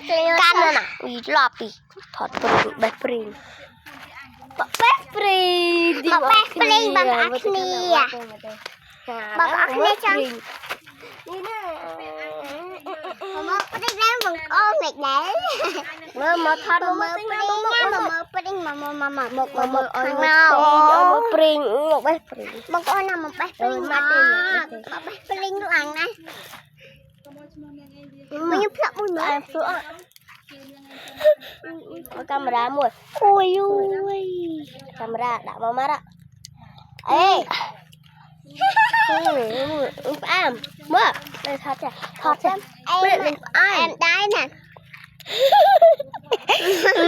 กันน่ะมีรอบปีถอดปริงแบบปริงแบบปริงแบบปริงบางอันนี้บางอันนี้จังนี่น่ะปริงแล้วมึงโอ้เด็กไหนมาทอดมาปริงมาปริงมาข้างนอกปริงแบบปริงบางคนน่ะมาแบบปริงมาแบบปริงทุกอันนะมันยังพลักมันเหมือนพลักcamera muat. Ui ui. Camera dak mau marah. Am. Mơ. Đây thật à. Thật xem. Em đái nè.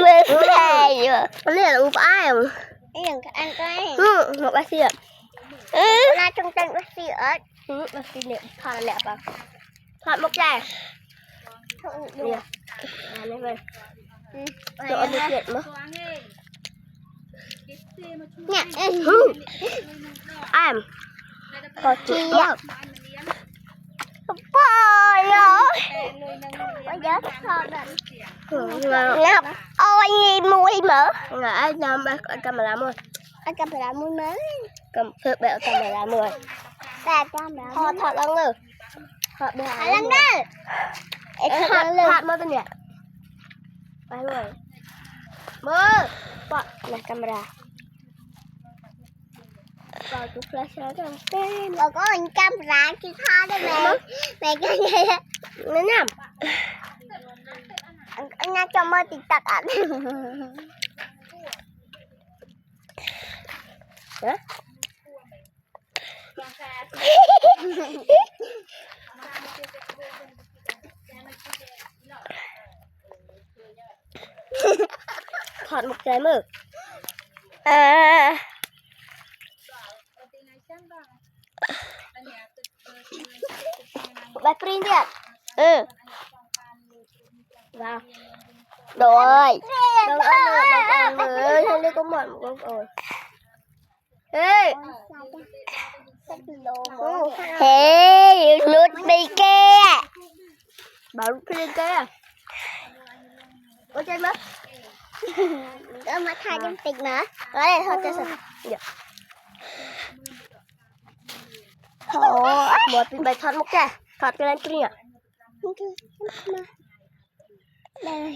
Mơ phê vậy. Cái này là ai mà. Cái này là ăn cái. Một bác sĩ ạ. Là trong tên bác sĩ ạ. Bác sĩ đẹp. Thật là đẹp à. Thật một chai. Nè. Này về. Chỗ đi chuyện mà nè em có chi ạ bơi rồi bây giờ ngọc ôi mùi mở ai làm camera mùi camera mùi mới cầm thợ bẹo camera mùi ta camera họ thật lắm rồi họ bẹo lắm đó thật mới bên nhỉไปเลยมือปะในกล้องเราจะแฟลชแล้วกันเราก็เป็นกล้องที่ท่าได้ไหมไม่กันเลยนั่นน่ะอันนั้นจะมาติดตัดอ่ะถอดหมวกใจมือแบบปริ้นเดียดว้าวโดยฉันได้ก็หมดก็โอยเฮ้ยเฮ้ยนุชไปแก่bảoนุชไปแก่โอ้ใจมั้ยมาทาจำติดนะแล้วเดี๋ยวเขาจะสั่งเดี๋ยวโอ้หมดเป็นใบทอดมุกแกทอดกันแล้วกินอ่ะเลย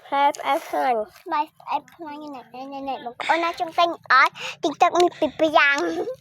แพบแอปเปิลใบแอปเปิลยังไงบอกโอ้น่าจงเต็งอ๋อติ๊กต็อกมีปิดไปยัง